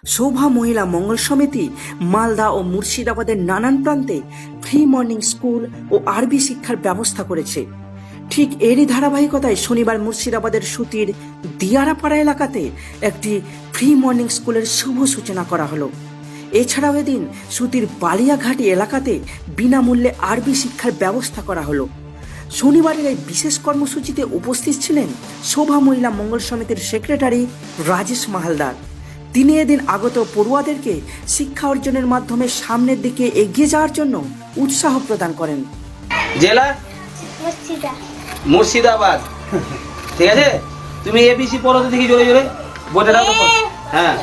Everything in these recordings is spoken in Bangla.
শোভা মহিলা মঙ্গল সমিতি মালদা ও মুর্শিদাবাদের নানান প্রান্তে ফ্রি মর্নিং স্কুল ও আরবি শিক্ষার ব্যবস্থা করেছে। ঠিক এরই ধারাবাহিকতায় শনিবার মুর্শিদাবাদের সুতির দিয়ারাপাড়া এলাকাতে একটি ফ্রি মর্নিং স্কুলের শুভ সূচনা করা হলো। এছাড়াও এদিন সুতির বালিয়াঘাটি এলাকাতে বিনামূল্যে আরবি শিক্ষার ব্যবস্থা করা হলো। শনিবারের এই বিশেষ কর্মসূচিতে উপস্থিত ছিলেন শোভা মহিলা মঙ্গল সমিতির সেক্রেটারি রাজেশ মাহালদার। তিনি এদিন আগত পড়ুয়াদেরকে শিক্ষা অর্জনের মাধ্যমে সামনের দিকে এগিয়ে যাওয়ার জন্য উৎসাহ প্রদান করেন। জেলা মুর্শিদাবাদ। ঠিক আছে, তুমি এবিসি পড়ো তো দেখি জোরে জোরে বলে দাও তো। হ্যাঁ,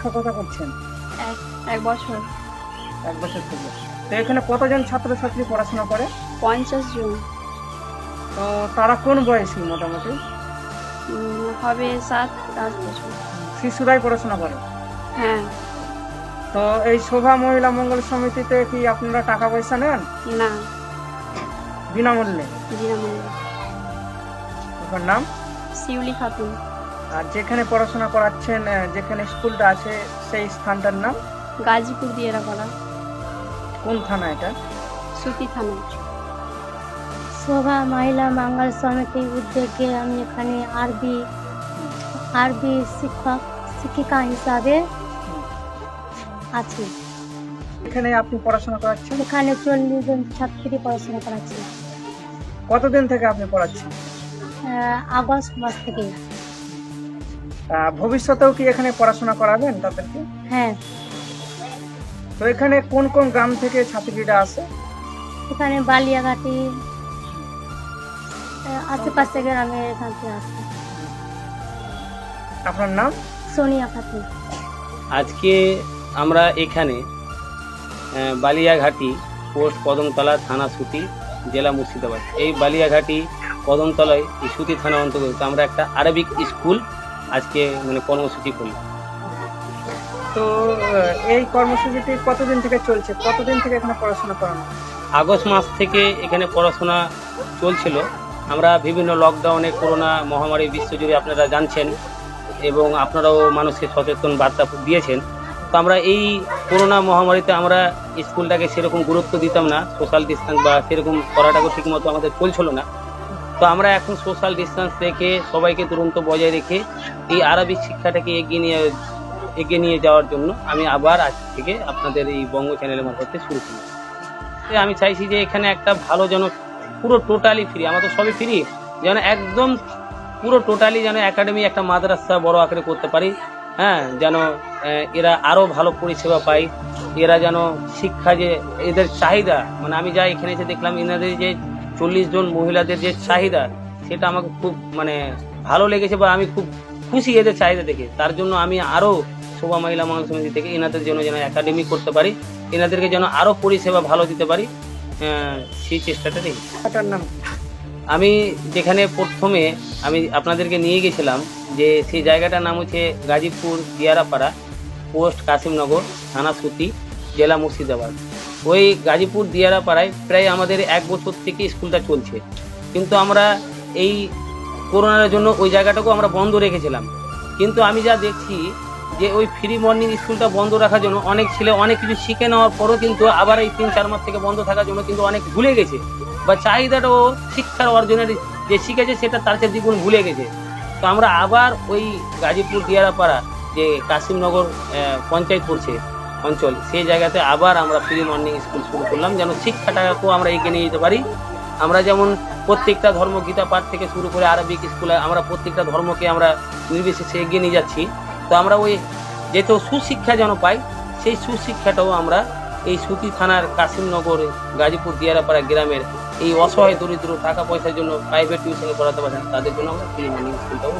কথা করছেন এক বছর থেকে। তো এখানে কতজন ছাত্রছাত্রী পড়াশোনা করে? 50 জন। তো তারা কোন বয়সী? মোটামুটি হবে 7-8 বছর। শিশুরাই পড়াশোনা করে? হ্যাঁ। তো এই শোভা মহিলা মঙ্গল সমিতিতে কি আপনারা টাকা পয়সা নেন? না, বিনামূল্যে? বিনামূল্যে। আপনার নাম? শিউলি খাতুন। আর যেখানে পড়াশোনা করাচ্ছেন, যেখানে স্কুলটা আছে, সেই স্থানটার নাম? গাজীপুর দিয়ারাপাড়া। কোন থানা এটা? সুতি থানা। শোভা মহিলা মঙ্গল সমিতির উদ্যোগে আমি এখানে আরবি শিক্ষিকা হিসাবে আছি। এখানে আপনি পড়াশোনা করাচ্ছেন? এখানে 40 জন ছাত্রী পড়াশোনা করাচ্ছি। কতদিন থেকে আপনি পড়াচ্ছেন? আগস্ট মাস থেকে। ভবিষ্যতেও কি এখানে পড়াশোনা করাবেন তাদেরকে? হ্যাঁ। তো এখানে কোন কোন গ্রাম থেকে ছাত্রীরা আসে? এখানে বালিয়াঘাটি আশেপাশে গ্রামের এখান থেকে আসে। আপনার নাম? সোনিয়া খাতুন। আজকে আমরা এখানে বালিয়াঘাটি, পোস্ট কদমতলা, থানা সুতি, জেলা মুর্শিদাবাদ। এই বালিয়াঘাটি কদমতলায় এই সুতি থানা অন্তর্গত আমরা একটা আরবিক স্কুল আজকে কর্মসূচি করি। তো এই কর্মসূচিটি কতদিন থেকে চলছে? কতদিন থেকে এখানে পড়াশোনা করানো? আগস্ট মাস থেকে এখানে পড়াশোনা চলছিল। আমরা বিভিন্ন লকডাউনে, করোনা মহামারী বিশ্বজুড়ে আপনারা জানছেন এবং আপনারাও মানুষকে সচেতন বার্তা দিয়েছেন। তো আমরা এই করোনা মহামারীতে আমরা স্কুলটাকে সেরকম গুরুত্ব দিতাম না, সোশ্যাল ডিস্টেন্স বা সেরকম করাটাও ঠিকমতো আমাদের চলছিল না। তো আমরা এখন সোশ্যাল ডিস্টেন্স রেখে সবাইকে তুরন্ত বজায় রেখে এই আরবিক শিক্ষাটাকে এগিয়ে নিয়ে যাওয়ার জন্য আমি আবার আজ থেকে আপনাদের এই বঙ্গ চ্যানেলের মারফতে শুরু করি। আমি চাইছি যে এখানে একটা ভালো যেন পুরো টোটালি ফ্রি, আমরা তো সবই ফ্রি, যেন একদম পুরো টোটালি যেন একাডেমি একটা মাদ্রাসা বড় আকারে করতে পারি। হ্যাঁ, যেন এরা আরও ভালো পরিষেবা পায়। এরা যেন শিক্ষা, যে এদের চাহিদা, আমি যা এখানে এসে দেখলাম এনাদের যে 40 জন মহিলাদের যে চাহিদা, সেটা আমাকে খুব ভালো লেগেছে বা আমি খুব খুশি এদের চাহিদা দেখে। তার জন্য আমি আরও শোভা মহিলা মঙ্গল সমিতি থেকে এনাদের জন্য যেন একাডেমি করতে পারি, এনাদেরকে যেন আরও পরিষেবা ভালো দিতে পারি, সেই চেষ্টাটা দেখি। আমি যেখানে প্রথমে আমি আপনাদেরকে নিয়ে গেছিলাম, যে সেই জায়গাটার নাম হচ্ছে গাজীপুর দিয়ারাপাড়া, পোস্ট কাশিমনগর, থানা সুতি, জেলা মুর্শিদাবাদ। ওই গাজীপুর দিয়ারাপাড়ায় প্রায় আমাদের 1 বছর থেকে স্কুলটা চলছে, কিন্তু আমরা এই করোনার জন্য ওই জায়গাটাকেও আমরা বন্ধ রেখেছিলাম। কিন্তু আমি যা দেখছি যে ওই ফ্রি মর্নিং স্কুলটা বন্ধ রাখার জন্য অনেক ছেলে অনেক কিছু শিখে নেওয়ার পরও কিন্তু আবার এই 3-4 মাস থেকে বন্ধ থাকার জন্য কিন্তু অনেক ভুলে গেছে, বা চাহিদাটাও শিক্ষার অর্জনের যে শিখেছে সেটা তার চেয়ে দ্বিগুণ ভুলে গেছে। তো আমরা আবার ওই গাজীপুর দিয়ারাপাড়া, যে কাশিমনগর পঞ্চায়েত পড়ছে অঞ্চল, সেই জায়গাতে আবার আমরা ফ্রি মর্নিং স্কুল শুরু করলাম, যেন শিক্ষাটাকেও আমরা এগিয়ে নিয়ে যেতে পারি। আমরা যেমন প্রত্যেকটা ধর্ম, গীতা পাঠ থেকে শুরু করে আরবিক স্কুলে আমরা প্রত্যেকটা ধর্মকে আমরা নির্বিশেষে এগিয়ে নিয়ে যাচ্ছি। তো আমরা ওই যেহেতু সুশিক্ষা যেন পাই, সেই সুশিক্ষাটাও আমরা এই সুতি থানার কাশিমনগর, গাজীপুর দিয়ারাপাড়া গ্রামের এই অসহায় দরিদ্র টাকা পয়সার জন্য প্রাইভেট টিউশনে পড়াতে পারেন, তাদের জন্য আমরা ফ্রি মর্নিং স্কুলটাও